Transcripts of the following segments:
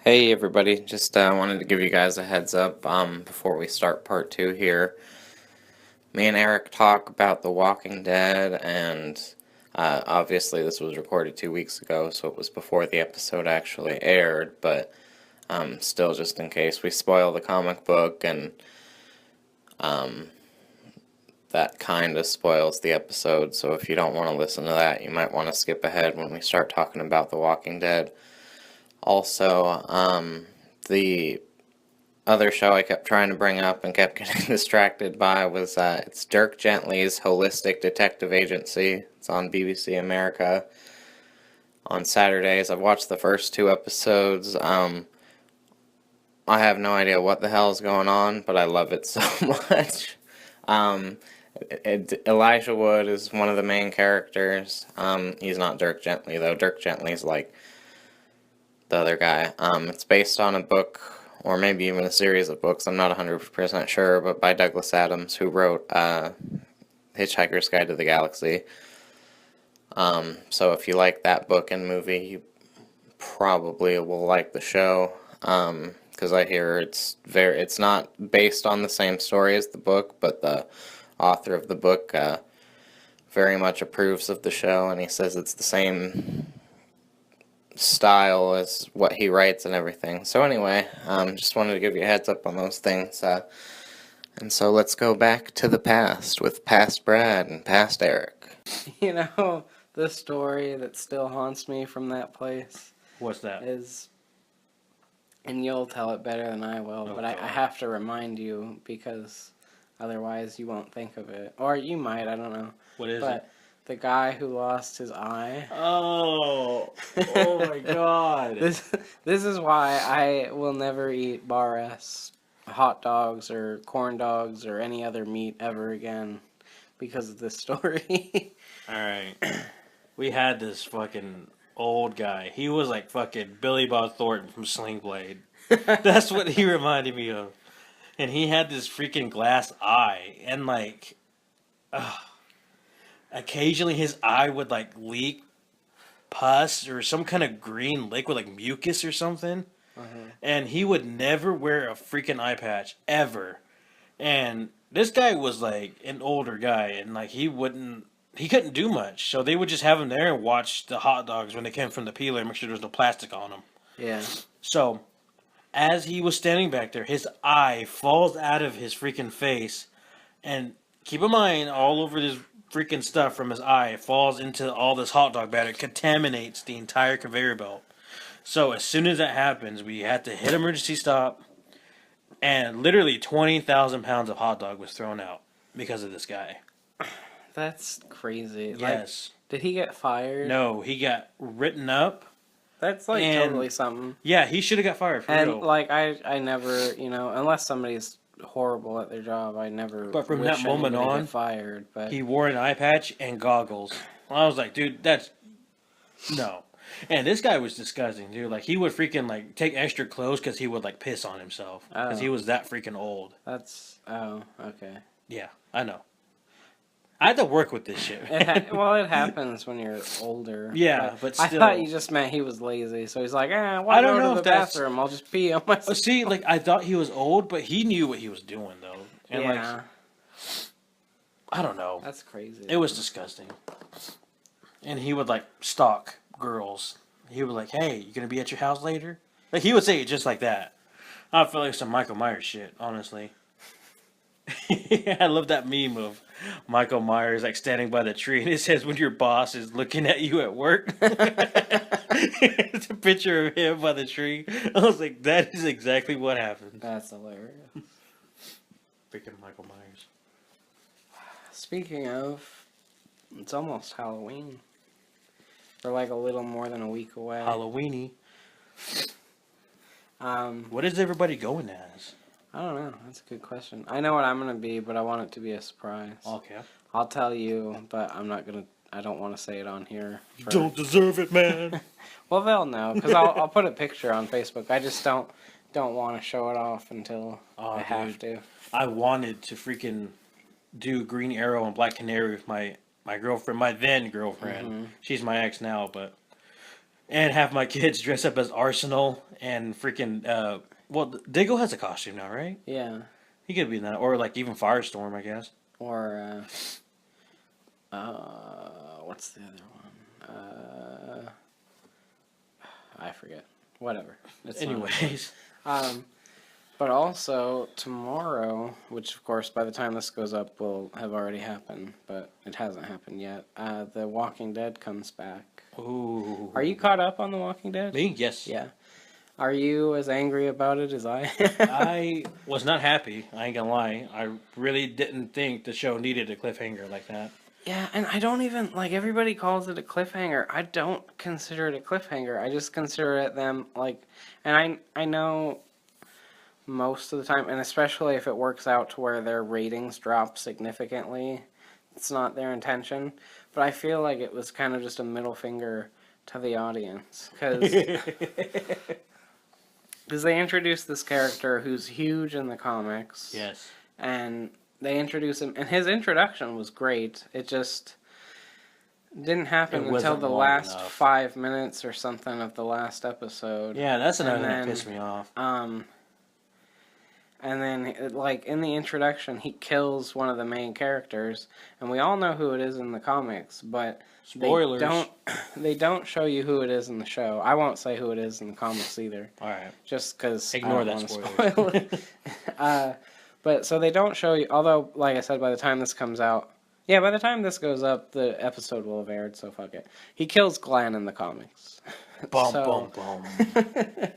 Hey everybody, just wanted to give you guys a heads up before we start part 2 here. Me and Eric talk about The Walking Dead, and obviously this was recorded 2 weeks ago, so it was before the episode actually aired, but still, just in case we spoil the comic book, and um, that kind of spoils the episode, so if you don't want to listen to that, you might want to skip ahead when we start talking about The Walking Dead. Also, the other show I kept trying to bring up and kept getting distracted by was it's Dirk Gently's Holistic Detective Agency. It's on BBC America on Saturdays. I've watched the first 2 episodes. I have no idea what the hell is going on, but I love it so much. Um, Elijah Wood is one of the main characters. He's not Dirk Gently though. Dirk Gently's like the other guy. It's based on a book, or maybe even a series of books, I'm not 100% sure, but by Douglas Adams, who wrote Hitchhiker's Guide to the Galaxy. So if you like that book and movie, you probably will like the show, because I hear it's not based on the same story as the book, but the author of the book very much approves of the show, and he says it's the same style as what he writes and everything. So anyway, just wanted to give you a heads up on those things. And so let's go back to the past with past Brad and past Eric. You know, the story that still haunts me from that place What's that? is, and you'll tell it better than I will, but I have to remind you because otherwise you won't think of it. Or you might, I don't know. What is But it? the guy who lost his eye. Oh my God! This is why I will never eat bar S hot dogs or corn dogs or any other meat ever again because of this story. All right, we had this fucking old guy. He was like fucking Billy Bob Thornton from Sling Blade. That's what he reminded me of. And he had this freaking glass eye, and like, occasionally his eye would like leak pus or some kind of green liquid, like mucus or something. And he would never wear a freaking eye patch ever. And this guy was like an older guy, and like he couldn't do much. So they would just have him there and watch the hot dogs when they came from the peeler and make sure there was no plastic on them. Yeah. So as he was standing back there, his eye falls out of his freaking face, and keep in mind, all over this freaking stuff from his eye falls into all this hot dog batter, contaminates the entire conveyor belt. So as soon as that happens, we had to hit emergency stop, and literally 20,000 pounds of hot dog was thrown out because of this guy. That's crazy. Yes. Like, did he get fired? No, he got written up. That's like And- totally something. Yeah, he should have got fired for And real. like I never, unless somebody's horrible at their job, I never. But from wish that moment anybody on, get fired. But He wore an eye patch and goggles. I was like, dude, that's no. And this guy was disgusting, dude. Like he would freaking like take extra clothes because he would like piss on himself because he Oh. was that freaking old. that's okay. Yeah, I know. I had to work with this shit. Well, it happens when you're older. Yeah, but I still. thought you just meant he was lazy, so he's like, why I don't go know to if the that's- bathroom? I'll just pee on myself. See, like I thought he was old, but he knew what he was doing though, and Yeah, like I don't know. that's crazy. It was disgusting. And he would like stalk girls. He would like, "Hey, you gonna be at your house later?" Like he would say it just like that. I feel like some Michael Myers shit, honestly. I love that meme of Michael Myers like standing by the tree, and it says, "When your boss is looking at you at work." It's a picture of him by the tree. I was like, that is exactly what happened. That's hilarious. Freaking Michael Myers. Speaking of, it's almost Halloween. We're like a little more than a week away. Halloweeny. Um, What is everybody going as? I don't know. That's a good question. I know what I'm gonna be, but I want it to be a surprise. Okay. I'll tell you, but I'm not gonna. I don't want to say it on here. You don't deserve it, man. Well, they'll know because I'll put a picture on Facebook. I just don't want to show it off until I have to. I wanted to freaking do Green Arrow and Black Canary with my girlfriend, my then girlfriend. Mm-hmm. She's my ex now, but and have my kids dress up as Arsenal and freaking. Well, Diggle has a costume now, right? Yeah. He could be in that, or like even Firestorm, I guess. Or what's the other one? I forget. Whatever. It's not important. Anyways, But also tomorrow, which of course by the time this goes up will have already happened, but it hasn't happened yet. The Walking Dead comes back. ooh. Are you caught up on The Walking Dead? Me? Yes. Yeah. Are you as angry about it as I? I was not happy. I ain't gonna lie. I really didn't think the show needed a cliffhanger like that. Yeah, and I don't even like everybody calls it a cliffhanger. I don't consider it a cliffhanger. I just consider it them like, and I know most of the time, and especially if it works out to where their ratings drop significantly, it's not their intention. But I feel like it was kind of just a middle finger to the audience because they introduced this character who's huge in the comics. Yes. And they introduce him, and his introduction was great. It just didn't happen It until wasn't the long last enough. 5 minutes or something of the last episode. Yeah, that's another thing that then, pissed me off. And then, like, in the introduction, he kills one of the main characters, and we all know who it is in the comics, but Spoilers. they don't show you who it is in the show. I won't say who it is in the comics either, All right. just because Ignore that spoiler. spoil it. But so they don't show you, although, like I said, by the time this comes out, yeah, by the time this goes up, the episode will have aired, so fuck it. He kills Glenn in the comics. Boom, So- boom, boom.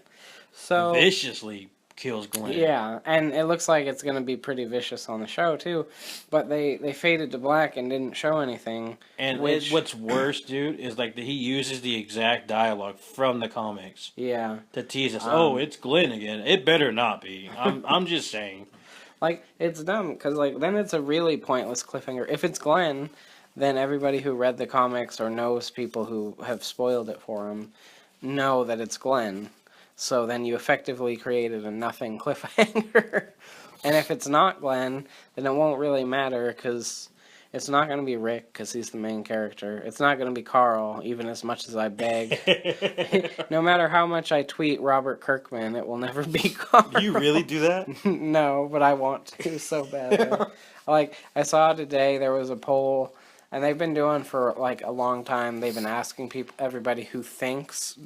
So, Viciously kills Glenn. yeah, and it looks like it's going to be pretty vicious on the show, too. But they faded to black and didn't show anything. And Which- what's worse, dude, is like that he uses the exact dialogue from the comics Yeah. to tease us. Oh, it's Glenn again. It better not be. I'm just saying. Like, it's dumb, because, like, then it's a really pointless cliffhanger. If it's Glenn, then everybody who read the comics or knows people who have spoiled it for him know that it's Glenn. So then you effectively created a nothing cliffhanger. And if it's not Glenn, then it won't really matter, because it's not going to be Rick, because he's the main character. It's not going to be Carl, even as much as I beg. No matter how much I tweet Robert Kirkman, it will never be Carl. You really do that? No, but I want to so badly. Like, I saw today there was a poll, and they've been doing for like a long time. They've been asking everybody who thinks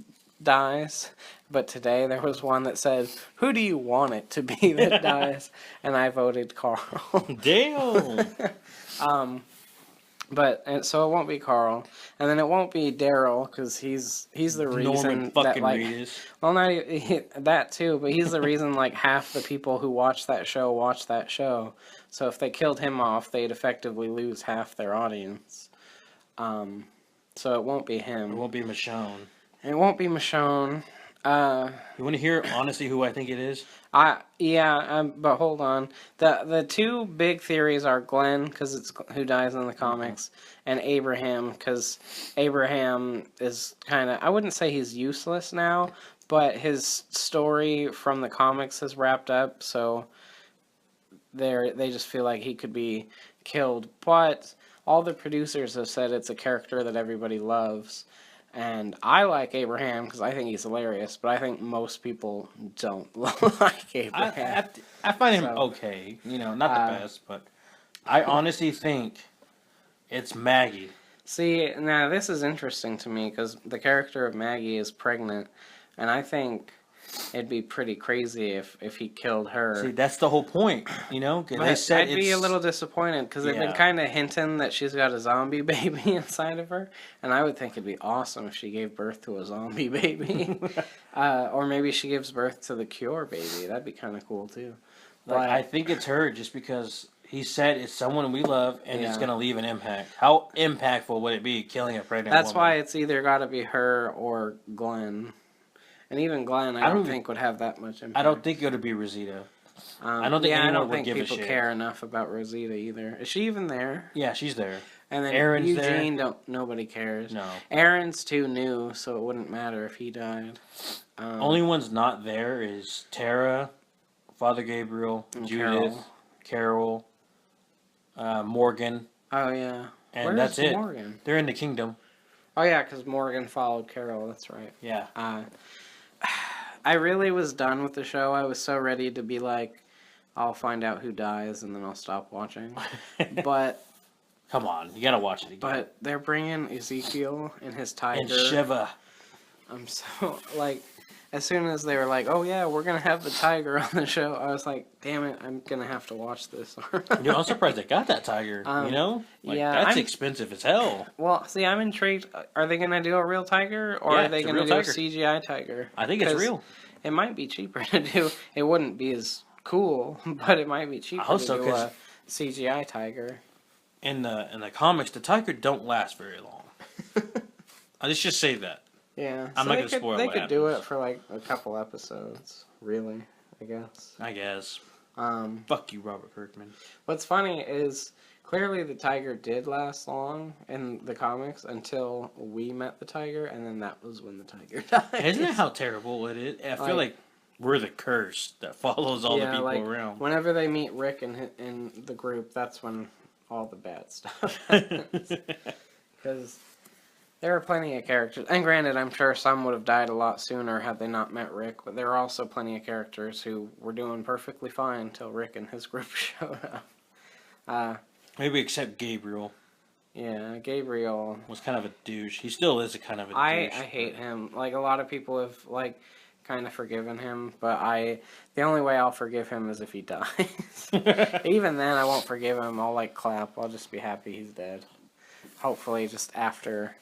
dies. But today there was one that said, "Who do you want it to be that dies?" And I voted Carl. Damn. So it won't be Carl, and then it won't be Daryl because he's the reason Norman that fucking like. Reedus. Well, not that too, but he's the reason like half the people who watch that show. So if they killed him off, they'd effectively lose half their audience. So it won't be It him. won't be Michonne. It won't be Michonne. You want to hear honestly who I think it is? But hold on. The two big theories are Glenn, because it's who dies in the comics, and Abraham, because Abraham is kind of, I wouldn't say he's useless now, but his story from the comics has wrapped up, so they just feel like he could be killed. But all the producers have said it's a character that everybody loves. And I like Abraham because I think he's hilarious, but I think most people don't like Abraham. I find him So, okay. You know, not the best, but I honestly think it's Maggie. See, now this is interesting to me because the character of Maggie is pregnant, and I think it'd be pretty crazy if he killed her. See, that's the whole point, you know? 'Cause But they said I'd be a it's- little disappointed because they've been Yeah. kind of hinting that she's got a zombie baby inside of her, and I would think it'd be awesome if she gave birth to a zombie baby, or maybe she gives birth to the Cure baby. That'd be kind of cool too. Like, But I think it's her just because he said it's someone we love and it's Yeah. going to leave an impact. How impactful would it be killing a pregnant that's woman? why it's either got to be her or Glenn, and even Glenn, I don't don't think would have that much impact. I don't think it would be Rosita. I don't think yeah, I anyone don't would think give a people shit. care enough about Rosita either. Is she even there? Yeah, she's there. And then Aaron's Eugene, nobody cares. No. Aaron's too new, so it wouldn't matter if he died. Only one's not there is Tara, Father Gabriel, And Judith, Carol, Morgan, Oh yeah. and Where's that's it. Morgan? They're in the kingdom. Oh yeah, because Morgan followed Carol. That's right. Yeah. I really was done with the show. I was so ready to be like, I'll find out who dies and then I'll stop watching. But Come on, you gotta watch it again. but they're bringing Ezekiel and his tiger. And Shiva. I'm so like, as soon as they were like, "Oh yeah, we're gonna have the tiger on the show," I was like, "Damn it, I'm gonna have to watch this." I'm surprised they got that tiger. You know, yeah, that's I'm- expensive as hell. Well, see, I'm intrigued. Are they gonna do a real tiger or Yeah, are they it's a gonna real do tiger. a CGI tiger? I think it's 'Cause real. It might be cheaper to do. It wouldn't be as cool, but it might be cheaper hope to so, do 'cause- a CGI tiger. In the comics, the tiger don't last very long. Let's just say that. Yeah, I'm not gonna spoil They what could do it happens. for like a couple episodes, really. I guess. I guess. Um, Fuck you, Robert Kirkman. what's funny is clearly the tiger did last long in the comics until we met the tiger, and then that was when the tiger died. Isn't that how terrible it is? I feel like we're the curse that follows all the people like, around. Whenever they meet Rick in the group, that's when all the bad stuff happens. Because there are plenty of characters, and granted, I'm sure some would have died a lot sooner had they not met Rick, but there are also plenty of characters who were doing perfectly fine until Rick and his group showed up. Maybe except Gabriel Yeah, Gabriel. was kind of a douche. He still is a kind of a I douche. hate him. Like, a lot of people have, like, kind of forgiven him, but the only way I'll forgive him is if he dies. Even then, I won't forgive him. I'll, like, clap. I'll just be happy he's dead. Hopefully, just after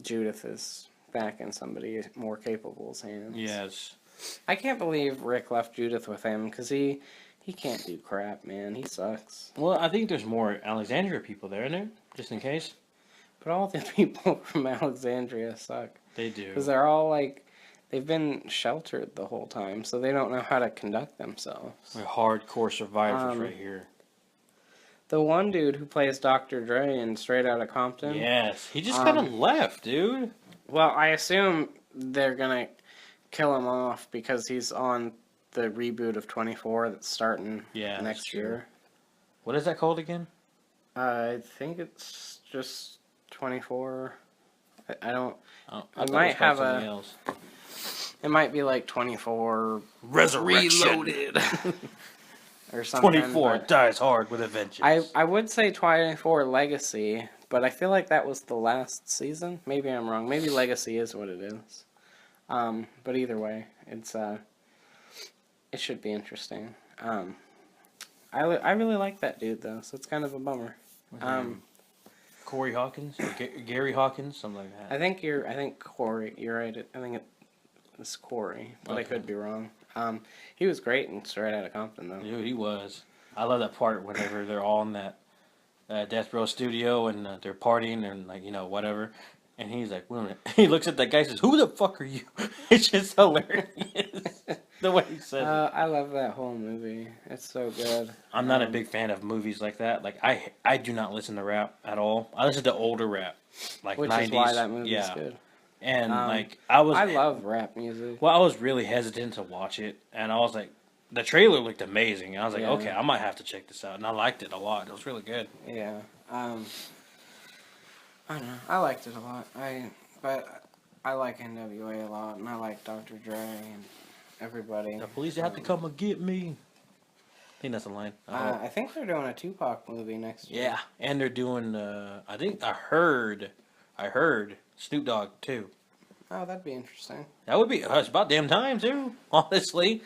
Judith is back in somebody more capable's hands. Yes. I can't believe Rick left Judith with him, because he can't do crap, man. He sucks. Well, I think there's more Alexandria people there, isn't there? Just in case. But all the people from Alexandria suck. They do. Because they're all, like, they've been sheltered the whole time, so they don't know how to conduct themselves. We're hardcore survivors Um, right here. The one dude who plays Dr. Dre in Straight Outta Compton. Yes. He just kind of left, dude. Well, I assume they're gonna kill him off because he's on the reboot of 24 that's starting Yeah, that's next true. year. What is that called again? I think it's just 24. I don't. Oh, It thought might was called have something a- else. It might be like 24 Resurrection. Reloaded or something. 24 but dies hard with a vengeance. I would say 24 Legacy, but I feel like that was the last season. Maybe I'm wrong. Maybe Legacy is what it is. But either way, it's it should be interesting. I really like that dude though, so it's kind of a bummer. Corey Hawkins, or Gary Hawkins, something like that. I think Corey. You're right. I think it's Corey, but I Okay. could be wrong. He was great in Straight Outta Compton though. Dude, he was. I love that part whenever they're all in that Death Row studio and they're partying and like whatever, and he's like, wait a minute. He looks at that guy and says, "Who the fuck are you?" It's just hilarious the way he says it. I love that whole movie. It's so good. I'm not a big fan of movies like that. Like I do not listen to rap at all. I listen to older rap, like Which 90s. is why that movie's yeah. good. And Um, like I love rap music. Well, I was really hesitant to watch it, and I was like, the trailer looked amazing. And I was like, Yeah. okay, I might have to check this out, and I liked it a lot. It was really good. Yeah. I don't know. I liked it a lot. But I like NWA a lot, and I like Dr. Dre and everybody. The police have to come and get me. I think that's the line. I think they're doing a Tupac movie next year. Yeah, and they're doing. I think I heard Snoop Dogg too. Oh, that'd be interesting. That would be. It's about damn time too. Honestly.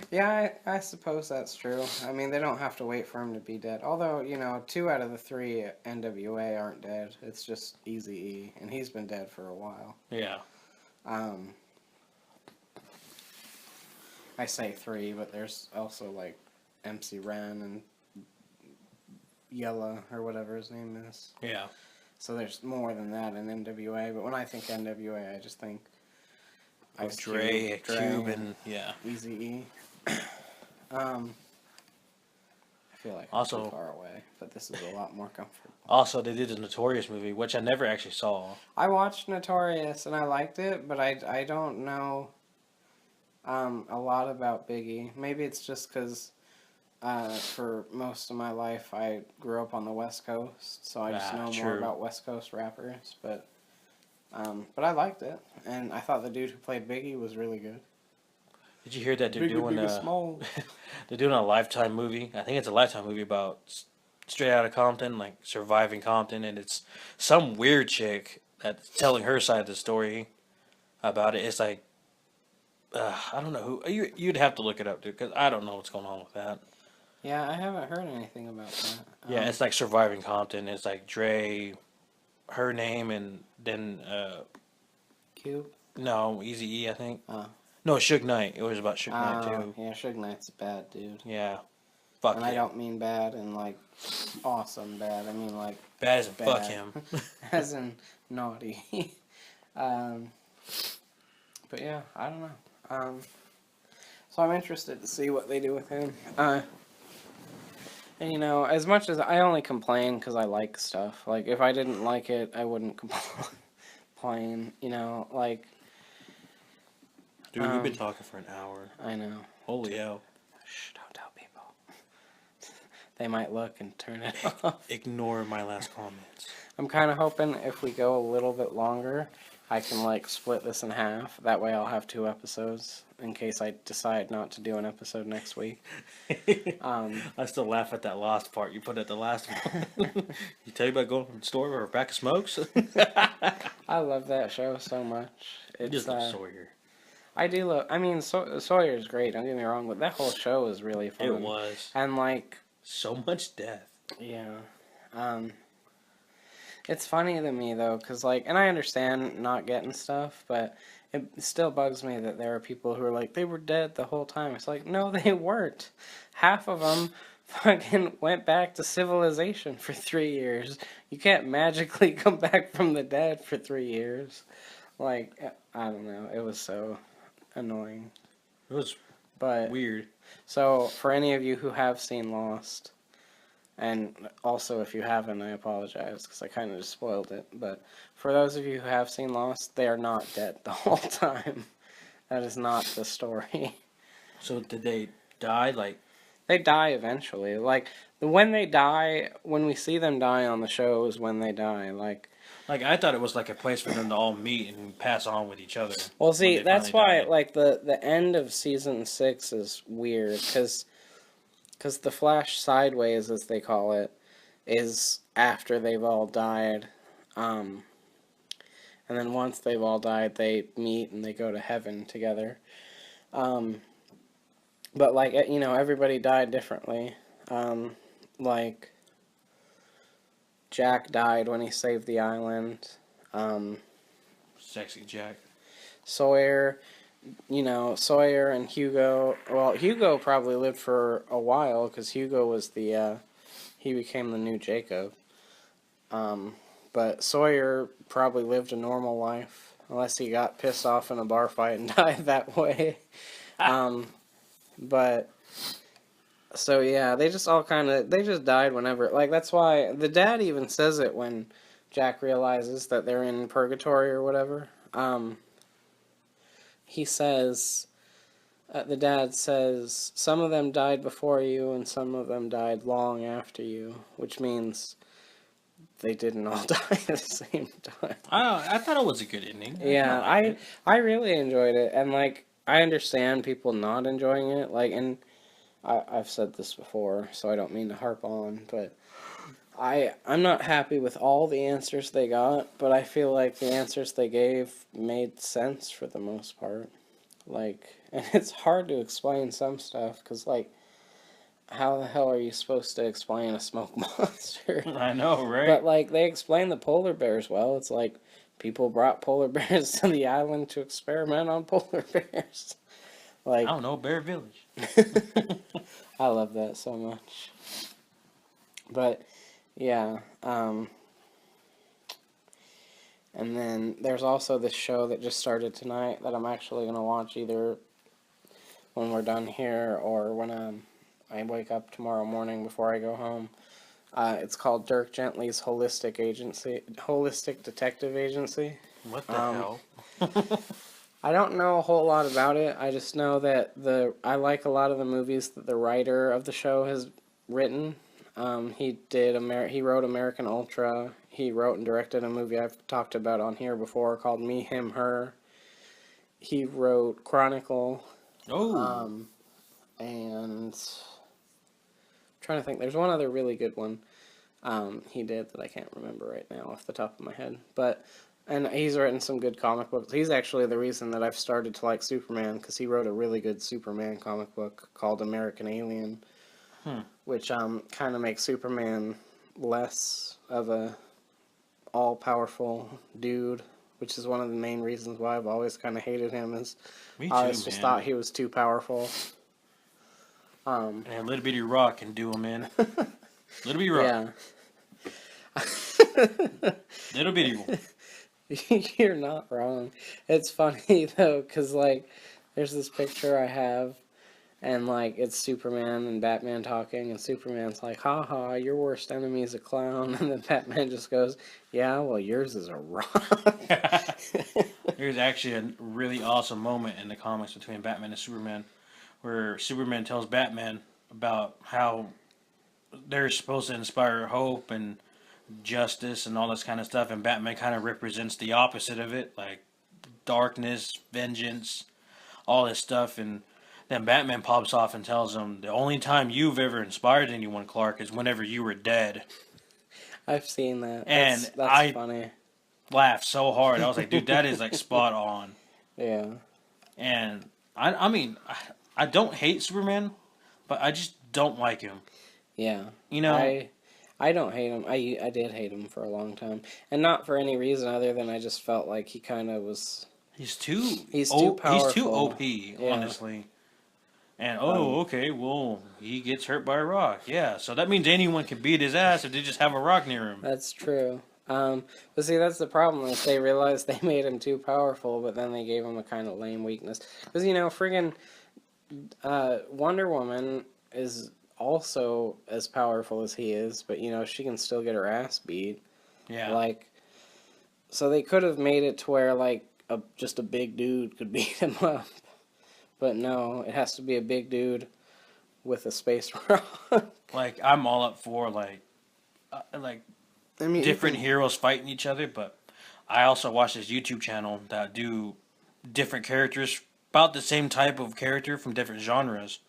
Yeah, I suppose that's true. I mean, they don't have to wait for him to be dead. Although, 2 out of the 3 NWA aren't dead. It's just Eazy-E, and he's been dead for a while. Yeah. I say 3, but there's also, like, MC Ren and Yella, or whatever his name is. Yeah. So there's more than that in NWA, but when I think NWA, I just think Ice Dre, Cube, Cube, and yeah. Eazy-E. I feel like I'm Also- too far away, but this is a lot more comfortable. Also, they did the Notorious movie, which I never actually saw. I watched Notorious and I liked it, but I don't know a lot about Biggie. Maybe it's just because For most of my life, I grew up on the West Coast, so I just know more True. about West Coast rappers. But I liked it, and I thought the dude who played Biggie was really good. Did you hear that they're Biggie, doing Biggie Small. they're doing a Lifetime movie? I think it's a Lifetime movie about straight out of Compton, like surviving Compton, and it's some weird chick that's telling her side of the story about it. It's like I don't know who you'd have to look it up, dude, because I don't know what's going on with that. Yeah, I haven't heard anything about that. Yeah, it's like surviving Compton. It's like Dre, her name, and then Cube. no Easy E, I think. Oh. No, Suge Knight. It was about Suge Knight too. Yeah, Suge Knight's a bad dude. Yeah, fuck And him. I don't mean bad and like awesome bad. I mean like Bad as bad. fuck him. as in naughty. But yeah, I don't know. So I'm interested to see what they do with him. And you know, as much as I only complain because I like stuff. Like if I didn't like it, I wouldn't complain. You know, like Dude, we've been talking for an hour. I know. Holy hell. Shh, don't tell people. They might look and turn it off. Ignore my last comments. I'm kind of hoping if we go a little bit longer, I can like split this in half. That way I'll have 2 episodes in case I decide not to do an episode next week. I still laugh at that last part you put at the last one. You tell you about going to the store or a pack of smokes? I love that show so much. You It's just love Sawyer. I do love. I mean, Sawyer's great. Don't get me wrong, but that whole show is really fun. It was. And like, So much death. yeah, it's funny to me though, cause like, and I understand not getting stuff, but it still bugs me that there are people who are like, they were dead the whole time. It's like, no, they weren't. Half of them fucking went back to civilization for 3 years. You can't magically come back from the dead for 3 years. Like, I don't know. It was so annoying. It was But weird. so for any of you who have seen Lost, and also if you haven't, I apologize because I kind of just spoiled it. But for those of you who have seen Lost, they are not dead the whole time. That is not the story. So did they die? Like, They die eventually. Like when they die, when we see them die on the show is when they die. Like, I thought it was like a place for them to all meet and pass on with each other. well, see, when they that's finally why died. like the end of season 6 is weird because the Flash Sideways, as they call it, is after they've all died. And then once they've all died, they meet and they go to heaven together. But like, you know, everybody died differently. Like Jack died when he saved the island. Sexy Jack. Sawyer, you know, Sawyer and Hugo. Well, Hugo probably lived for a while because Hugo was he became the new Jacob. But Sawyer probably lived a normal life unless he got pissed off in a bar fight and died that way. But so yeah, they just all they just died whenever. Like that's why the dad even says it when Jack realizes that they're in purgatory or whatever. He says, the dad says, some of them died before you and some of them died long after you, which means they didn't all die at the same time. I thought it was a good ending. Yeah, liked it. I really enjoyed it, and like I understand people not enjoying it. Like, and I've said this before, so I don't mean to harp on, but I'm not happy with all the answers they got, but I feel like the answers they gave made sense for the most part. Like, and it's hard to explain some stuff, because, like, how the hell are you supposed to explain a smoke monster? I know, right? But, like, they explain the polar bears well. It's like, people brought polar bears to the island to experiment on polar bears. Like, I don't know, Bear Village. I love that so much. But, yeah, and then there's also this show that just started tonight that I'm actually going to watch either when we're done here or when I wake up tomorrow morning before I go home. It's called Dirk Gently's Holistic Detective Agency. What the hell? I don't know a whole lot about it. I just know that I like a lot of the movies that the writer of the show has written. He wrote American Ultra. He wrote and directed a movie I've talked about on here before called Me, Him, Her. He wrote Chronicle. Oh, And I'm trying to think, there's one other really good one he did that I can't remember right now off the top of my head. And he's written some good comic books. He's actually the reason that I've started to like Superman, because he wrote a really good Superman comic book called American Alien, which kind of makes Superman less of a all-powerful dude, which is one of the main reasons why I've always kind of hated him. Is me I too, always just thought he was too powerful. And Little Bitty Rock can do him in. Little Bitty Rock. Yeah. Little Bitty Rock. You're not wrong. It's funny though, because like, there's this picture I have, and like, it's Superman and Batman talking, and Superman's like, "Ha ha, your worst enemy is a clown," and then Batman just goes, "Yeah, well, yours is a rock." There's actually a really awesome moment in the comics between Batman and Superman, where Superman tells Batman about how they're supposed to inspire hope and justice and all this kind of stuff, and Batman kind of represents the opposite of it, like darkness, vengeance, all this stuff. And then Batman pops off and tells him, the only time you've ever inspired anyone, Clark, is whenever you were dead. I've seen that. And That's funny. Laughed so hard. I was like, dude, that is like spot on. Yeah. And I mean, I don't hate Superman, but I just don't like him. Yeah. You know, I don't hate him. I did hate him for a long time, and not for any reason other than I just felt like he kind of was. he's too He's too powerful. He's too OP, Yeah. honestly. And okay, well, he gets hurt by a rock. Yeah, so that means anyone can beat his ass if they just have a rock near him. That's true. But see, that's the problem. Is they realized they made him too powerful, but then they gave him a kind of lame weakness. Because friggin' Wonder Woman is also as powerful as he is, but she can still get her ass beat. Yeah. Like, so they could have made it to where like just a big dude could beat him up, but no, it has to be a big dude with a space rock. Like, I'm all up for like I mean, different heroes fighting each other, but I also watch this YouTube channel that do different characters, about the same type of character from different genres.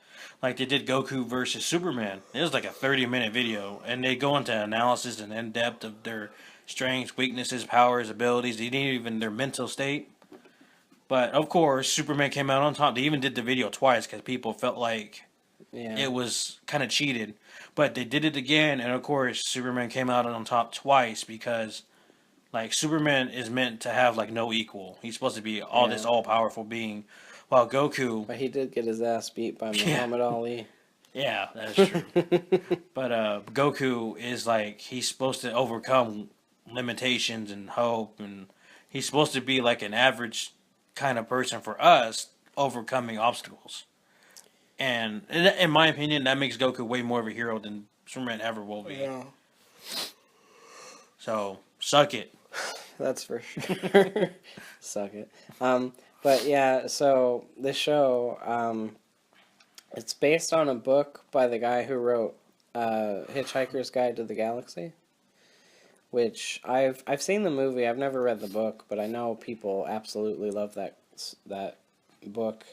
Like they did Goku versus Superman. It was like a 30-minute video, and they go into analysis and in depth of their strengths, weaknesses, powers, abilities, even their mental state. But of course, Superman came out on top. They even did the video twice because people felt like it was kind of cheated. But they did it again, and of course, Superman came out on top twice because, like, Superman is meant to have like no equal. He's supposed to be this all powerful being, while Goku. But he did get his ass beat by Muhammad Ali. Yeah, that's true. But Goku is like, he's supposed to overcome limitations and hope, and he's supposed to be like an average kind of person for us, overcoming obstacles. And in my opinion, that makes Goku way more of a hero than Superman ever will be. Yeah. So, suck it. That's for sure. Suck it. But yeah, so this show, it's based on a book by the guy who wrote Hitchhiker's Guide to the Galaxy, which I've seen the movie. I've never read the book, but I know people absolutely love that book.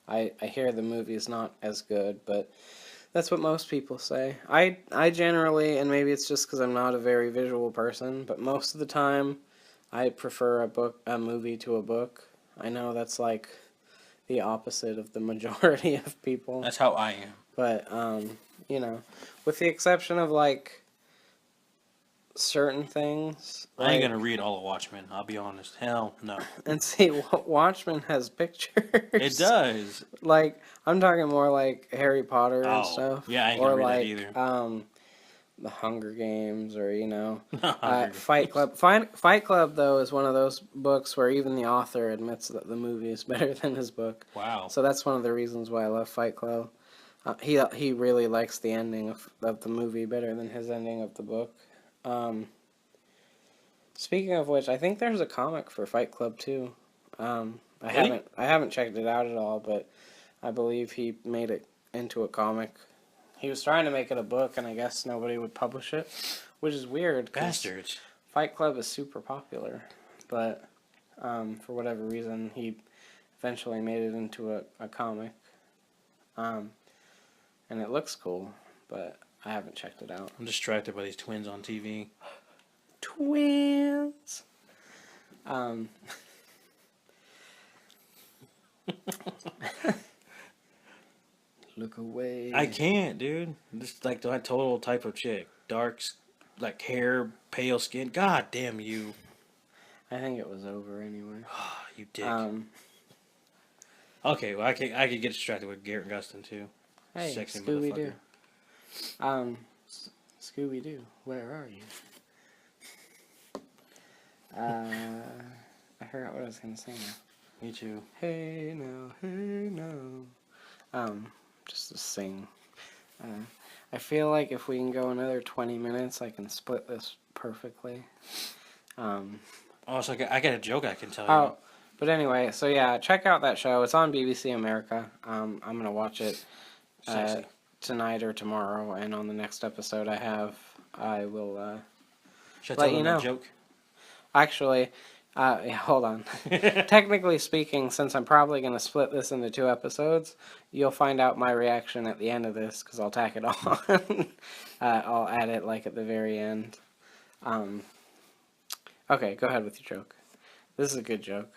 I hear the movie is not as good, but that's what most people say. I generally, and maybe it's just because I'm not a very visual person, but most of the time, I prefer a movie to a book. I know that's like the opposite of the majority of people. That's how I am. But with the exception of like certain things, I ain't gonna read all of Watchmen. I'll be honest. Hell no. And see, Watchmen has pictures. It does. Like, I'm talking more like Harry Potter and stuff. Yeah, I ain't or gonna read like, that either. The Hunger Games, or Hunger Fight Club. Fight Club though is one of those books where even the author admits that the movie is better than his book. Wow. So that's one of the reasons why I love Fight Club. He really likes the ending of the movie better than his ending of the book. Speaking of which, I think there's a comic for Fight Club too. I haven't checked it out at all, but I believe he made it into a comic. He was trying to make it a book, and I guess nobody would publish it, which is weird. 'Cause Bastards. Fight Club is super popular, but for whatever reason, he eventually made it into a comic. And it looks cool, but I haven't checked it out. I'm distracted by these twins on TV. Twins! Look away. I can't, dude. This like the total type of chick. Dark, like hair, pale skin. God damn you. I think it was over anyway. You dick. Okay, well, I could get distracted with Garrett Gustin too. hey, Sexy Scooby Doo. motherfucker. Scooby Doo, where are you? I forgot what I was gonna say now. Me too. Hey now, hey now. Just to sing. I feel like if we can go another 20 minutes, I can split this perfectly. Also, I got a joke I can tell you. Oh, but anyway, so yeah, check out that show. It's on BBC America. I'm gonna watch it Sexy. tonight or tomorrow, and on the next episode I will. Should I let tell you them know. a joke? Actually, yeah, hold on. Technically speaking, since I'm probably going to split this into 2 episodes, you'll find out my reaction at the end of this, because I'll tack it on. I'll add it, like, at the very end. Okay, go ahead with your joke. This is a good joke.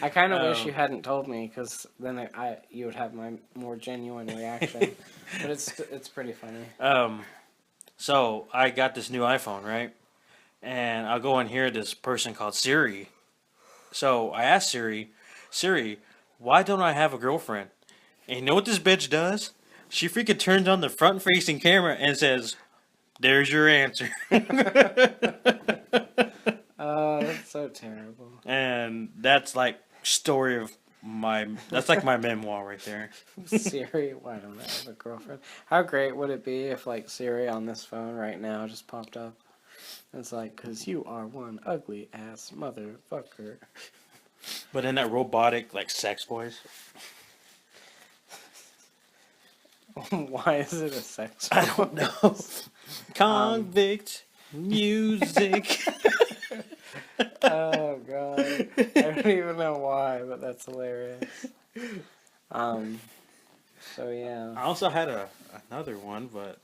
I kind of wish you hadn't told me, because then you would have my more genuine reaction. But it's pretty funny. So I got this new iPhone, right? And I'll go and hear this person called Siri. So I asked Siri, why don't I have a girlfriend? And you know what this bitch does? She freaking turns on the front-facing camera and says, "There's your answer." Oh, that's so terrible. And that's like that's like my memoir right there. Siri, why don't I have a girlfriend? How great would it be if, like, Siri on this phone right now just popped up? It's like, 'cause you are one ugly ass motherfucker. But in that robotic, like, sex voice. Why is it a sex? I don't know. Convict music. Oh god, I don't even know why, but that's hilarious. So yeah. I also had another one, but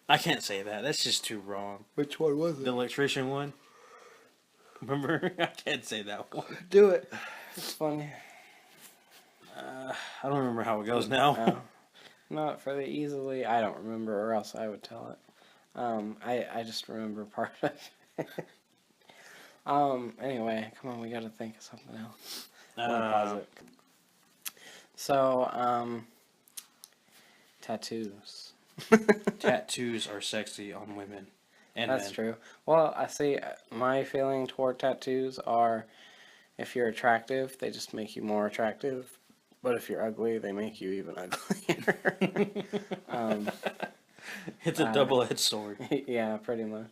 I can't say that. That's just too wrong. Which one was The electrician one. Remember? I can't say that one. Do it. It's funny. I don't remember how it goes now. Oh. Not for the easily. I don't remember, or else I would tell it. I just remember part of it. Anyway, come on, we gotta think of something else. I'm gonna pause it. So, tattoos. Tattoos are sexy on women and That's men. true. Well, I see. My feeling toward tattoos are, if you're attractive, they just make you more attractive. But if you're ugly, they make you even uglier. It's a double-edged sword. Yeah, pretty much.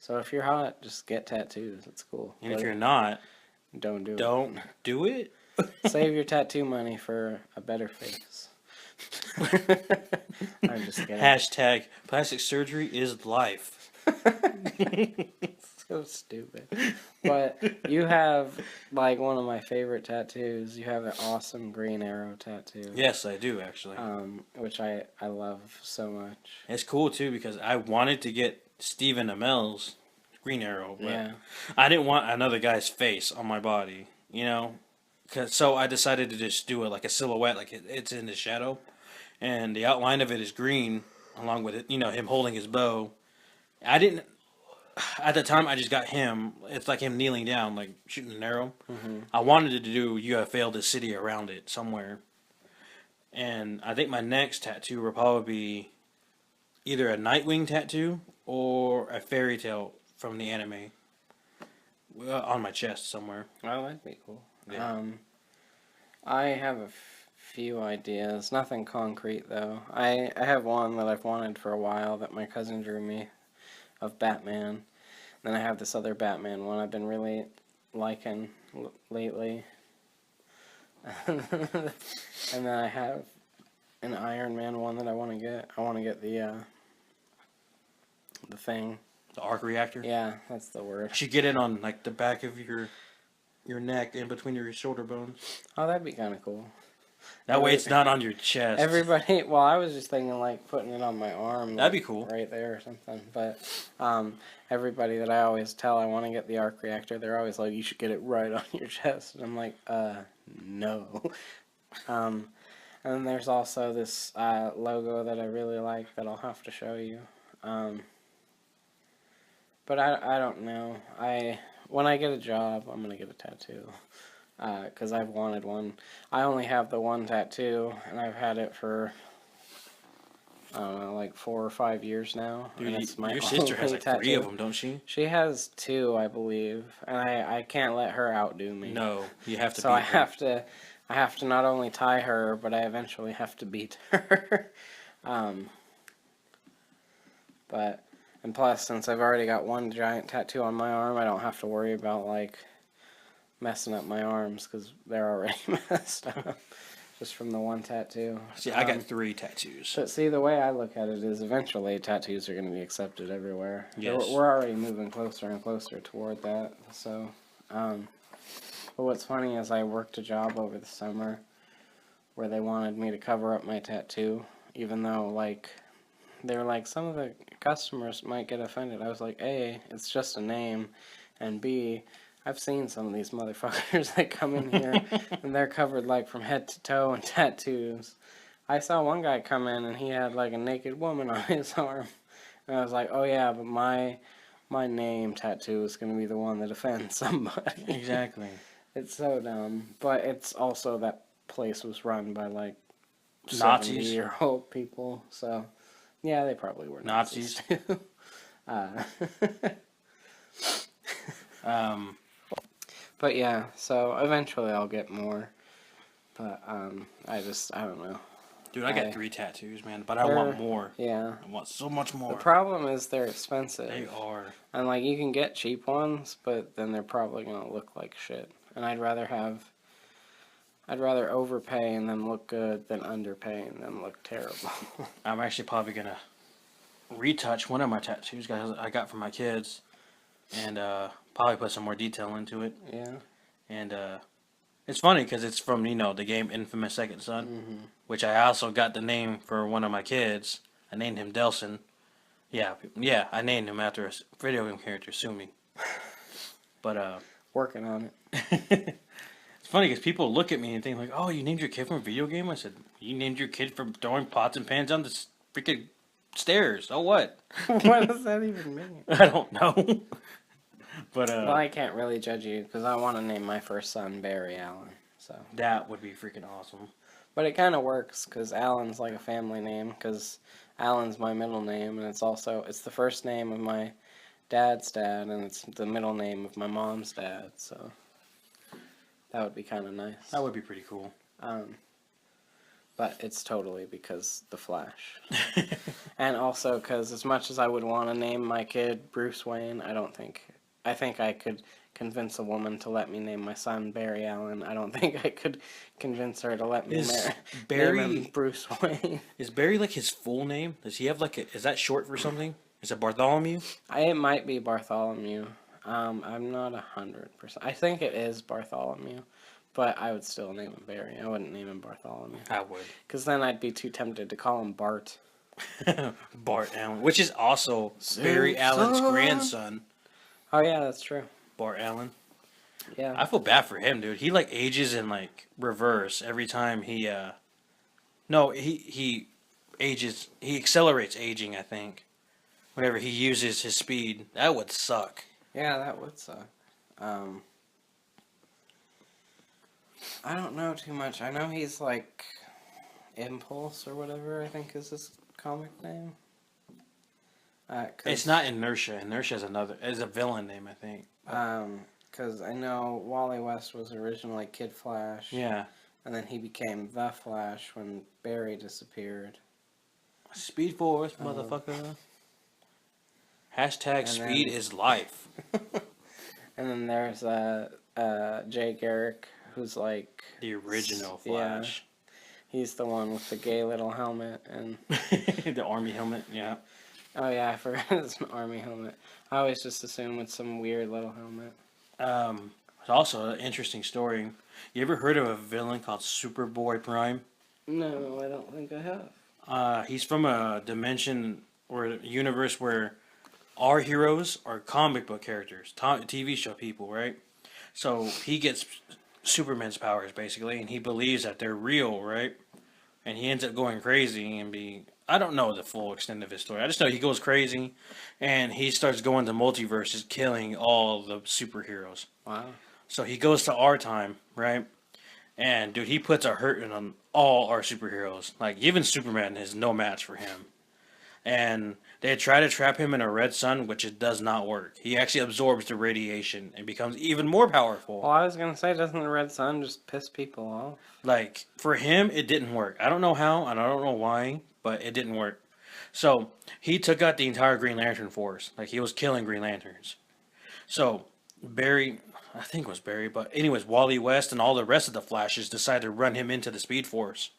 So if you're hot, just get tattoos. It's cool. And if But you're not, don't do it. don't do it. Save your tattoo money for a better face. I'm just kidding. Hashtag plastic surgery is life. So stupid. But you have, like, one of my favorite tattoos. You have an awesome Green Arrow tattoo. Yes, I do actually. Which I love so much. It's cool too because I wanted to get Stephen Amell's Green Arrow, but Yeah. I didn't want another guy's face on my body, you know. So I decided to just do it like a silhouette, like it's in the shadow, and the outline of it is green, along with it, him holding his bow. I didn't. At the time, I just got him. It's like him kneeling down, like shooting an arrow. Mm-hmm. I wanted to do "You Have Failed the City" around it somewhere, and I think my next tattoo will probably be either a Nightwing tattoo or a fairy tale from the anime on my chest somewhere. Oh, that'd be cool. Yeah. I have a few ideas. Nothing concrete, though. I have one that I've wanted for a while that my cousin drew me of Batman. Then I have this other Batman one I've been really liking lately. And then I have an Iron Man one that I want to get. I want to get the thing. The arc reactor. Yeah, that's the word. You should get it on like the back of your neck, in between your shoulder bones. Oh, that'd be kind of cool. That way, it's not on your chest. Everybody, well, I was just thinking like putting it on my arm. That'd like, be cool. right there or something. But everybody that I always tell I want to get the arc reactor, they're always like, you should get it right on your chest. And I'm like, no. And then there's also this logo that I really like that I'll have to show you. But I don't know. When I get a job, I'm gonna get a tattoo. Because I've wanted one. I only have the one tattoo, and I've had it for, I don't know, like 4 or 5 years now. Dude, and it's my your sister has only like 3 tattoo. of them, don't she? She has 2, I believe, and I can't let her outdo me. No, you have to. So beat I her. have to not only tie her, but I eventually have to beat her. And plus, since I've already got one giant tattoo on my arm, I don't have to worry about like messing up my arms because they're already messed up just from the one tattoo. See, I got 3 tattoos. But see, the way I look at it is eventually tattoos are going to be accepted everywhere. Yes. We're already moving closer and closer toward that. So, but what's funny is I worked a job over the summer where they wanted me to cover up my tattoo, even though, like, they were like, some of the customers might get offended. I was like, A, it's just a name, and B, I've seen some of these motherfuckers that come in here and they're covered like from head to toe in tattoos. I saw one guy come in and he had like a naked woman on his arm. And I was like, oh yeah, but my name tattoo is going to be the one that offends somebody. Exactly. It's so dumb. But it's also that place was run by like Nazis. 70-year-old people. So yeah, they probably were Nazis too. But yeah, so eventually I'll get more. But I don't know. Dude, I got 3 tattoos, man, but I want more. Yeah. I want so much more. The problem is they're expensive. They are. And like you can get cheap ones, but then they're probably gonna look like shit. And I'd rather overpay and then look good than underpay and then look terrible. I'm actually probably gonna retouch one of my tattoos guys I got from my kids, and probably put some more detail into it. Yeah. And it's funny because it's from the game Infamous Second Son, which I also got the name for one of my kids. I named him Delson. Yeah, I named him after a video game character, Sue Me. But Working on it. it's funny because people look at me and think like, "Oh, you named your kid from a video game?" I said, "You named your kid from throwing pots and pans down the freaking stairs. Oh, what?" What does that even mean? I don't know. But Well, I can't really judge you because I want to name my first son Barry Allen. So that would be freaking awesome. But it kind of works because Allen's like a family name because Allen's my middle name and it's the first name of my dad's dad and it's the middle name of my mom's dad. So that would be kind of nice. That would be pretty cool. But it's totally because the Flash. And also because as much as I would want to name my kid Bruce Wayne, I think I could convince a woman to let me name my son Barry Allen. I don't think I could convince her to let me name him Bruce Wayne. Is Barry like his full name? Does he have is that short for something? Is it Bartholomew? It might be Bartholomew. I'm not 100%. I think it is Bartholomew. But I would still name him Barry. I wouldn't name him Bartholomew. I would. Because then I'd be too tempted to call him Bart. Bart Allen. Which is also Barry Allen's grandson. Oh, yeah, that's true. Bart Allen. Yeah. I feel bad for him, dude. He ages in reverse every time he no, he ages, he accelerates aging, I think. Whenever he uses his speed. That would suck. Yeah, that would suck. I don't know too much. I know he's like Impulse or whatever, I think is his comic name. It's not Inertia. Inertia is a villain name, I think. Because I know Wally West was originally Kid Flash. Yeah. And then he became The Flash when Barry disappeared. Speed Force, motherfucker. Hashtag speed is life. And then there's Jay Garrick, who's like The original Yeah. Flash. he's the one with the gay little helmet and The army helmet, yeah. oh yeah, I forgot it's an army helmet. I always just assume it's some weird little helmet. It's also an interesting story. You ever heard of a villain called Superboy Prime? No, I don't think I have. He's from a dimension or a universe where our heroes are comic book characters, TV show people, right? So he gets Superman's powers basically, and he believes that they're real, right? And he ends up going crazy and I don't know the full extent of his story. I just know he goes crazy, and he starts going to multiverses, killing all the superheroes. Wow. So he goes to our time, right? And dude, he puts a hurting on all our superheroes. Like even Superman is no match for him. And they try to trap him in a red sun, which it does not work. He actually absorbs the radiation and becomes even more powerful. Well, I was gonna say, doesn't the red sun just piss people off? Like for him, it didn't work. I don't know how, and I don't know why, but it didn't work. So he took out the entire Green Lantern force. Like he was killing Green Lanterns. So Barry, I think it was Barry, but anyways, Wally West and all the rest of the Flashes decided to run him into the Speed Force.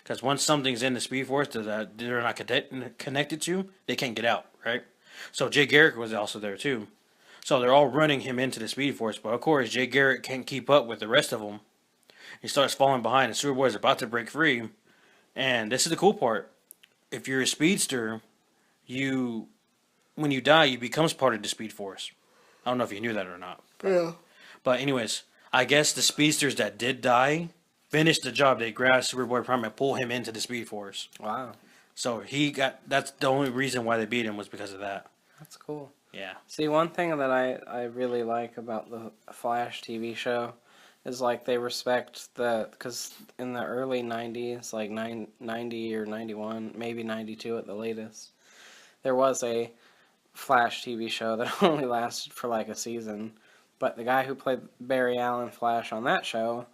Because once something's in the Speed Force that they're not connected to, they can't get out, right? So Jay Garrick was also there too. So they're all running him into the Speed Force, but of course Jay Garrick can't keep up with the rest of them. He starts falling behind, and Superboy's about to break free. And this is the cool part: if you're a speedster, when you die, you becomes part of the Speed Force. I don't know if you knew that or not. Yeah. But anyways, I guess the speedsters that did die finished the job. They grabbed Superboy Prime and pull him into the Speed Force. Wow. So that's the only reason why they beat him was because of that. That's cool. Yeah. See, one thing that I really like about the Flash TV show is like they respect because in the early 90s, like 90 or 91, maybe 92 at the latest, there was a Flash TV show that only lasted for like a season. But the guy who played Barry Allen Flash on that show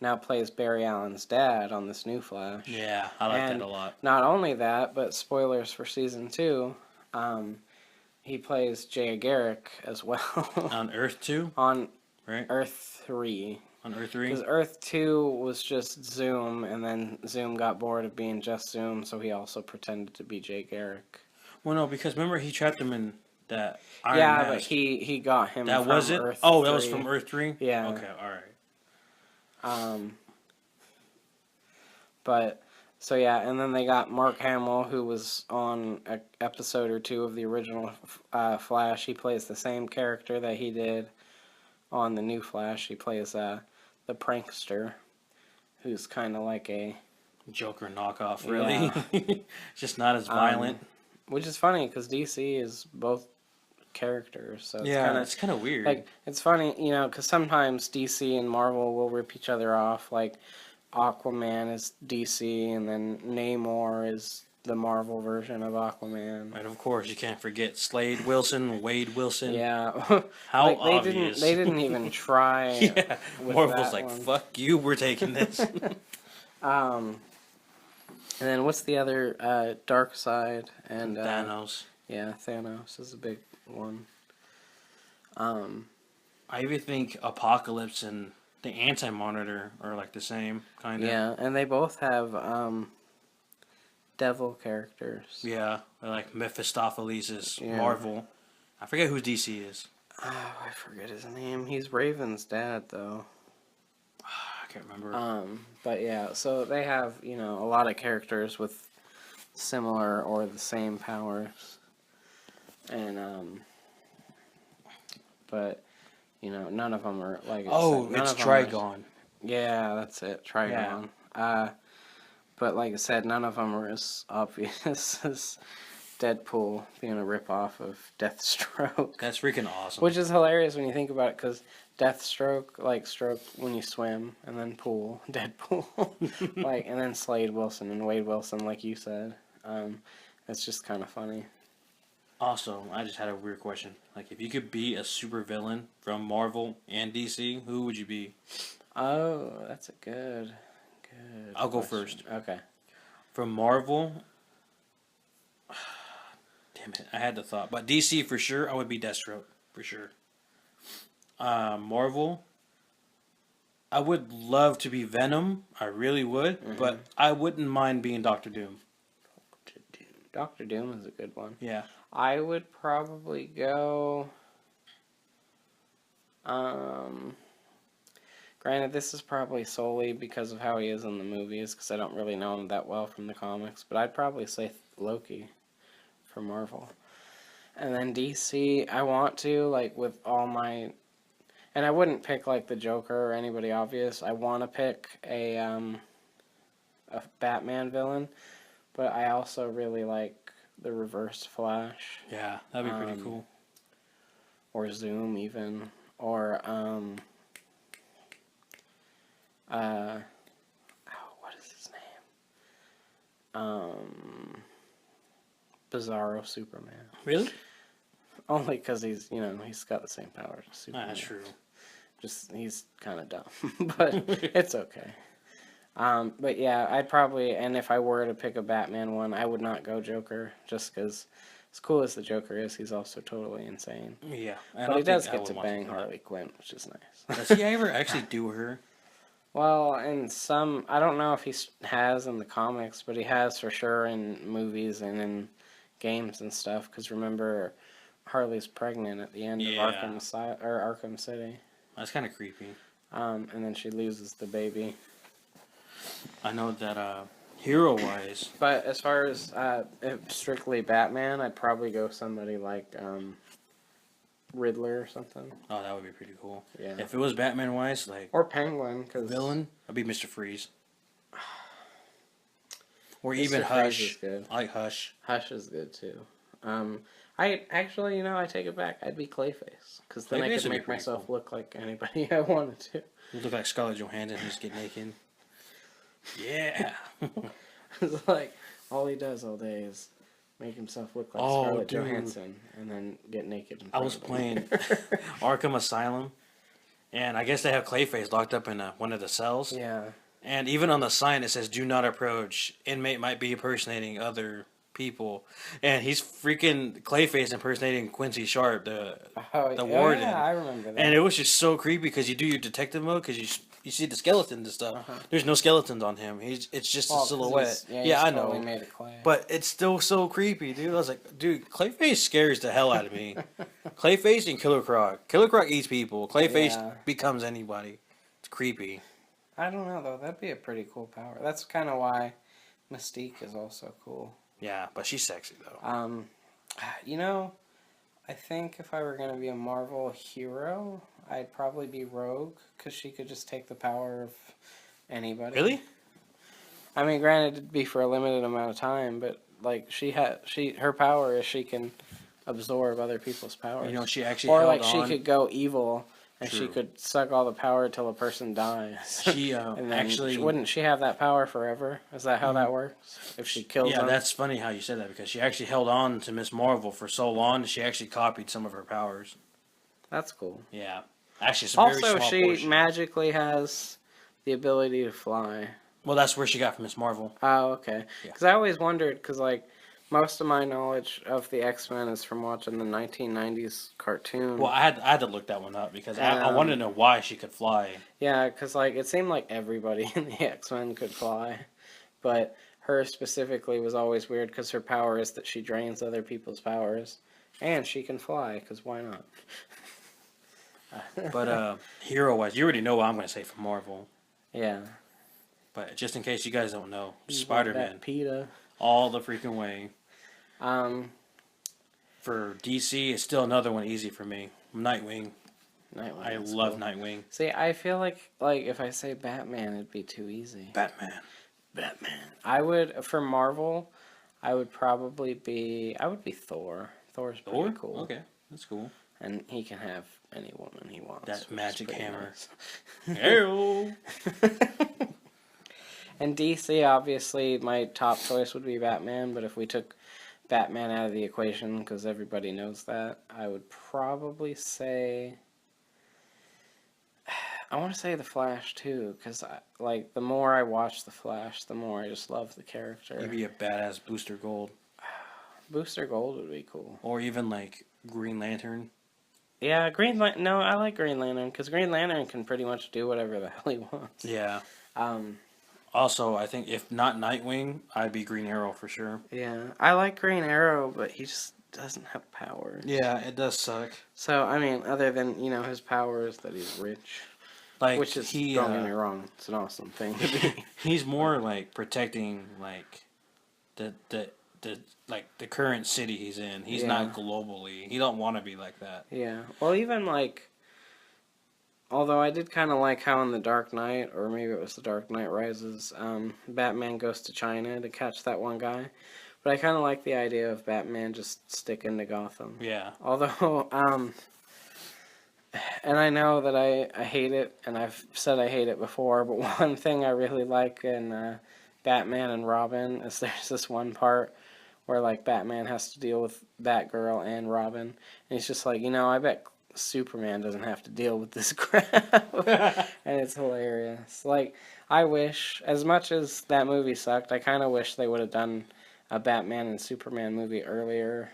now plays Barry Allen's dad on this new Flash. Yeah, I like And that a lot. Not only that, but spoilers for season 2, he plays Jay Garrick as well. On Earth 2, on right? Earth 3. On Earth 3? Because Earth 2 was just Zoom, and then Zoom got bored of being just Zoom, so he also pretended to be Jay Garrick. Well, no, because remember he trapped him in that Iron Yeah, Mask. but he got him That from was it? Earth Oh, that was 3. from Earth 3? Yeah. Okay, alright. But so yeah, and then they got Mark Hamill, who was on an episode or 2 of the original Flash. He plays the same character that he did on the new Flash. He plays the prankster, who's kind of like a Joker knockoff, really. Just not as violent. which is funny because DC is both characters, so it's Yeah, it's kind of weird. like it's funny, because sometimes DC and Marvel will rip each other off. Like Aquaman is DC, and then Namor is the Marvel version of Aquaman. And of course, you can't forget Slade Wilson, Wade Wilson. Yeah, How like, obvious. They didn't even try. Yeah, with Marvel's that like, one. fuck you, we're taking this. And then what's the other Dark Side and Thanos. Yeah, Thanos is a big one. I even think Apocalypse and the Anti-Monitor are like the same, kind of. Yeah, and they both have devil characters. Yeah, they're like Mephistopheles is Yeah. Marvel. I forget who DC is. Oh, I forget his name. He's Raven's dad, though. I can't remember. But yeah, so they have, a lot of characters with similar or the same powers. And, but, none of them are like. Oh, none it's of them are- Trigon. Yeah, that's it, Trigon. But like I said, none of them are as obvious as Deadpool being a ripoff of Deathstroke. That's freaking awesome. Which is hilarious when you think about it, because Deathstroke, like stroke when you swim, and then pool, Deadpool, and then Slade Wilson and Wade Wilson, like you said. It's just kind of funny. Also, I just had a weird question. Like, if you could be a supervillain from Marvel and DC, who would you be? Oh, that's a good. I'll go question. first. Okay. From Marvel, damn it, I had the thought. But DC for sure, I would be Deathstroke for sure. Marvel, I would love to be Venom. I really would, but I wouldn't mind being Doctor Doom. Doctor Doom is a good one. Yeah. I would probably go. Um, Granted, this is probably solely because of how he is in the movies, because I don't really know him that well from the comics. But I'd probably say Loki for Marvel, and then DC. I want to like with all my, and I wouldn't pick like the Joker or anybody obvious. I want to pick a Batman villain, but I also really like the Reverse Flash. Yeah, that'd be pretty cool. Or Zoom even, or what is his name? Bizarro Superman. Really? Only because he's got the same powers as Superman. That's true. Just he's kind of dumb, but it's okay. But yeah, I'd probably, and if I were to pick a Batman one, I would not go Joker, just because as cool as the Joker is, he's also totally insane. Yeah. But he does get to bang Harley Quinn, which is nice. Does he ever actually do her? Well, in some, I don't know if he has in the comics, but he has for sure in movies and in games and stuff. Because remember, Harley's pregnant at the end of Arkham City. That's kind of creepy. And then she loses the baby. I know that hero-wise, But as far as if strictly Batman, I'd probably go somebody like Riddler or something. oh, that would be pretty cool. Yeah. If it was Batman-wise, like Or Penguin, because villain, I'd be Mr. Freeze. Or Mr. even Freeze Hush. is good. I like Hush. Hush is good too. I actually, I take it back. I'd be Clayface, because then I Clayface could would be make pretty myself cool. look like anybody I wanted to. You look like Scarlett Johansson, just get naked. Yeah. It's like all he does all day is make himself look like Oh, Scarlett dude. Johansson, and then get naked. I was playing Arkham Asylum, and I guess they have Clayface locked up in one of the cells. Yeah. And even on the sign it says "Do not approach." Inmate might be impersonating other people, and he's freaking Clayface impersonating Quincy Sharp, the warden. Yeah, I remember that. And it was just so creepy because you do your detective mode because you see the skeletons and stuff. There's no skeletons on him. It's just a silhouette. Yeah, I know. Made it clay. But it's still so creepy, dude. I was like, dude, Clayface scares the hell out of me. Clayface and Killer Croc. Killer Croc eats people. Clayface Yeah. becomes anybody. It's creepy. I don't know though. That'd be a pretty cool power. That's kind of why Mystique is also cool. Yeah, but she's sexy though. I think if I were gonna be a Marvel hero, I'd probably be Rogue, because she could just take the power of anybody. Really? I mean, granted, it'd be for a limited amount of time, but like her power is she can absorb other people's powers. You know, she actually or held like on. she could go evil and she True. could suck all the power till a person dies. She and then actually wouldn't she have that power forever? Is that how that works? If she kills Yeah, them? that's funny how you said that because she actually held on to Miss Marvel for so long that she actually copied some of her powers. That's cool. Yeah. Actually, it's a very Also, small she portion. magically has the ability to fly. Well, that's where she got from Miss Marvel. Oh, okay. Yeah. Because I always wondered, because like most of my knowledge of the X-Men is from watching the 1990s cartoon. Well, I had to look that one up because I wanted to know why she could fly. Yeah, because like it seemed like everybody in the X-Men could fly, but her specifically was always weird because her power is that she drains other people's powers, and she can fly. Because why not? But hero-wise, you already know what I'm going to say from Marvel. Yeah. But just in case you guys don't know, You want Spider-Man, that PETA. all the freaking way. Um, For DC, it's still another one easy for me. Nightwing. Nightwing. I is love cool. Nightwing. See, I feel like if I say Batman, it'd be too easy. Batman. I would for Marvel, I would be Thor. Thor's pretty Thor? cool. Okay, that's cool. And he can have any woman he wants. That which is magic pretty hammer. nice. Ew. And DC, obviously, my top choice would be Batman. But if we took Batman out of the equation, because everybody knows that, I would probably say. I want to say the Flash too, because like the more I watch the Flash, the more I just love the character. You'd be a badass Booster Gold. Booster Gold would be cool. Or even like Green Lantern. Yeah, Green Lantern. No, I like Green Lantern because Green Lantern can pretty much do whatever the hell he wants. Yeah. Um, Also, I think if not Nightwing, I'd be Green Arrow for sure. yeah, I like Green Arrow, but he just doesn't have powers. Yeah, it does suck. So I mean, other than his power is that he's rich, Like which is he, don't get me wrong, it's an awesome thing to be. he's more like protecting like the like the current city he's in. He's Yeah. not globally. He don't want to be like that. Yeah. Well, even like, although I did kind of like how in the Dark Knight, or maybe it was the Dark Knight Rises, Batman goes to China to catch that one guy. But I kind of like the idea of Batman just sticking to Gotham. Yeah. Although, and I know that I hate it, and I've said I hate it before, but one thing I really like in Batman and Robin is there's this one part where, like, Batman has to deal with Batgirl and Robin, and he's just like, I bet Superman doesn't have to deal with this crap. And it's hilarious. Like, I wish, as much as that movie sucked, I kind of wish they would have done a Batman and Superman movie earlier.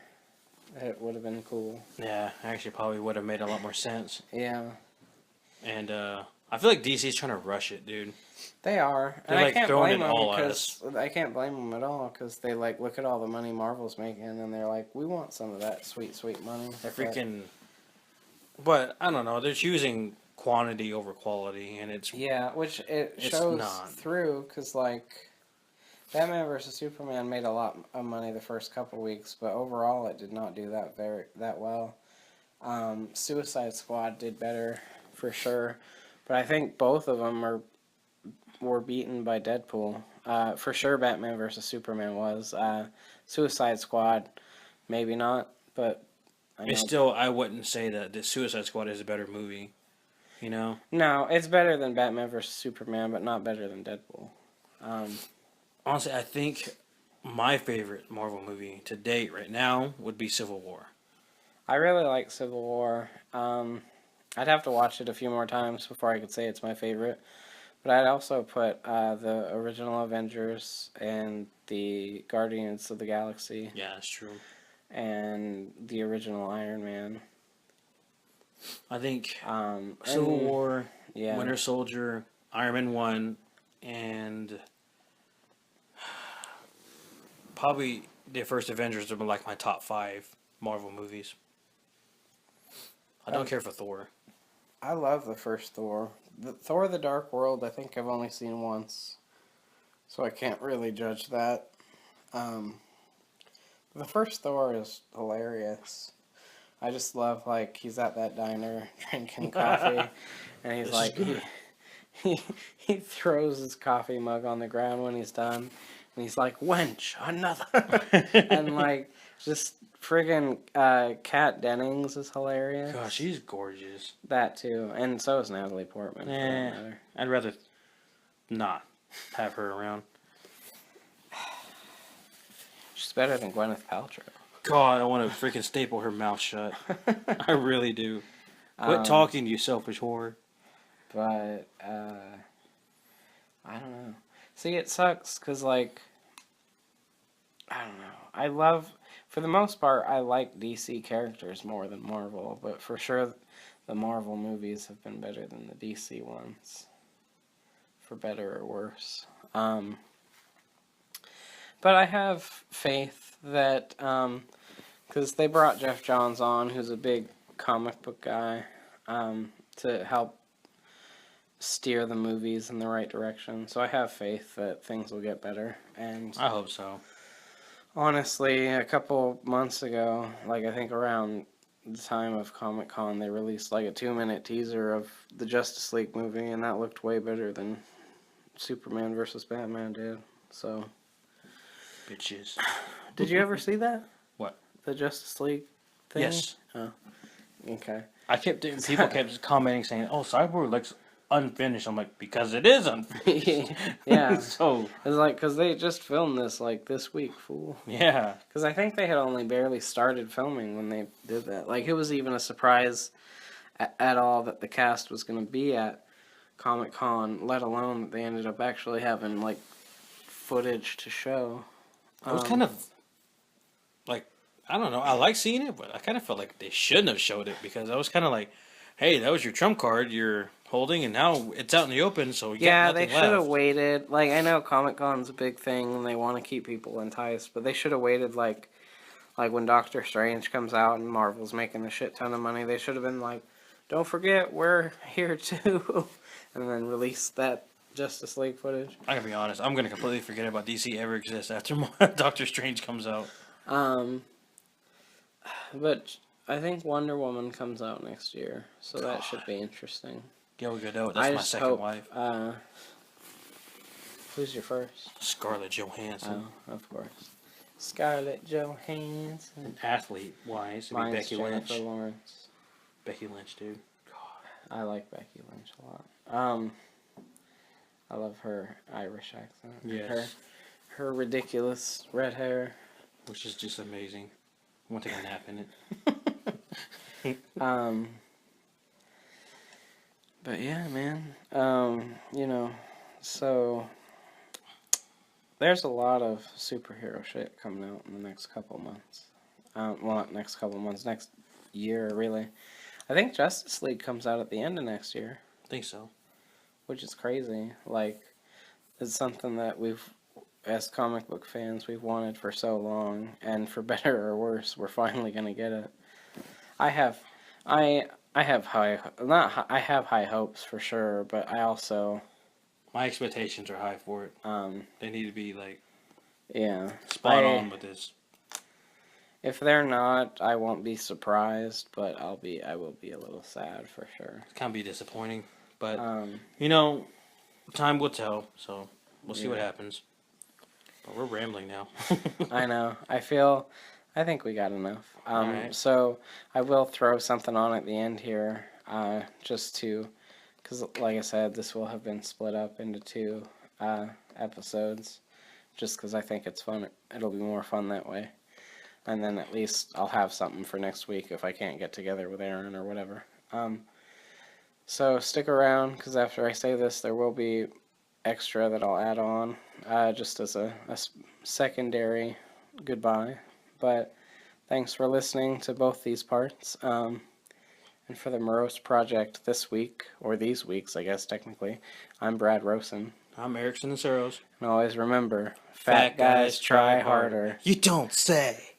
It would have been cool. Yeah, actually, probably would have made a lot more sense. Yeah, And I feel like DC's trying to rush it, dude. they are, They're, and I like, can't throwing blame it them all at because I can't blame them at all because they like look at all the money Marvel's making and they're like, we want some of that sweet, sweet money. They're freaking. But I don't know. They're choosing quantity over quality, and it's Yeah, which it It's shows not. through because like Batman versus Superman made a lot of money the first couple weeks, but overall it did not do that well. Suicide Squad did better for sure, but I think both of them were beaten by Deadpool. For sure, Batman versus Superman was. Suicide Squad, maybe not, but I it's know. still. I wouldn't say that the Suicide Squad is a better movie. You know. No, it's better than Batman versus Superman, but not better than Deadpool. Honestly, I think my favorite Marvel movie to date right now would be Civil War. I really like Civil War. I'd have to watch it a few more times before I could say it's my favorite. But I'd also put the original Avengers and the Guardians of the Galaxy Yeah, that's true. and the original Iron Man. I think Um, Civil and- War, Yeah. Winter Soldier, Iron Man 1, and probably the first Avengers would be like my top 5 Marvel movies. I don't care for Thor. I love the first Thor. Thor: The Dark World, I think I've only seen once, so I can't really judge that. The first Thor is hilarious. I just love, like, he's at that diner drinking coffee, and he's This is like, good. he throws his coffee mug on the ground when he's done, and he's like, wench, another. And, like, just friggin' Kat Dennings is hilarious. Gosh, she's gorgeous. That too, and so is Natalie Portman. For that Eh, matter. I'd rather not have her around. She's better than Gwyneth Paltrow. God, I want to freaking staple her mouth shut. I really do. Quit talking, you selfish whore. But I don't know. See, it sucks because, like, I don't know. For the most part, I like DC characters more than Marvel, but for sure, the Marvel movies have been better than the DC ones, for better or worse. But I have faith that, because they brought Jeff Johns on, who's a big comic book guy, to help steer the movies in the right direction. So I have faith that things will get better. And I hope so. honestly, a couple months ago, like I think around the time of Comic-Con, they released like a 2-minute teaser of the Justice League movie, and that looked way better than Superman versus Batman did. So, Bitches. did you ever see that? What? The Justice League thing? Yes. Okay. I kept people kept commenting saying, "Oh, Cyborg looks unfinished." I'm like, because it is unfinished. Yeah. So It's like, because they just filmed this like this week, fool. yeah, Because I think they had only barely started filming when they did that. Like, it was even a surprise at all that the cast was going to be at Comic-Con, let alone that they ended up actually having, like, footage to show. it was kind of like I don't know. I like seeing it, but I kind of felt like they shouldn't have showed it because I was kind of like, hey, that was your trump card you're holding, and now it's out in the open, so you Yeah, got they nothing should have left. waited. Like, I know Comic Con's a big thing and they want to keep people enticed, but they should have waited, like when Doctor Strange comes out and Marvel's making a shit ton of money, they should have been like, don't forget, we're here too. And then release that Justice League footage. I gotta be honest. I'm gonna completely forget about DC ever exists after Doctor Strange comes out. But I think Wonder Woman comes out next year, so that should be interesting. Gal Gadot. That's I my just second hope, wife. Who's your first? Scarlett Johansson. Oh, of course. Scarlett Johansson. Athlete wise, it'd be Mine's Becky Jennifer Lynch. Lawrence. Becky Lynch, dude. I like Becky Lynch a lot. I love her Irish accent. Yes. Her ridiculous red hair. Which is just amazing. I want to take a nap in it. But yeah, man. So there's a lot of superhero shit coming out in the next couple months. Well, not next couple months, next year, really. I think Justice League comes out at the end of next year, I think so. which is crazy. Like, it's something that as comic book fans, we've wanted for so long, and for better or worse, we're finally gonna get it. I have high hopes for sure, but I also, My expectations are high for it. They need to be like yeah, spot on with this. if they're not, I won't be surprised, but I will be a little sad for sure. It can be disappointing, but Um, time will tell. So we'll see what Yeah. happens. But we're rambling now. I know. I think we got enough. Alright. So I will throw something on at the end here, just to, because like I said, this will have been split up into two episodes, just because I think it's fun. It'll be more fun that way. And then at least I'll have something for next week if I can't get together with Aaron or whatever. So stick around, because after I say this, there will be extra that I'll add on, just as a secondary goodbye. But thanks for listening to both these parts. And for the Morose Project this week, or these weeks, I guess technically, I'm Brad Rosen. I'm Erickson and Soros. And always remember, fat guys try harder. You don't say.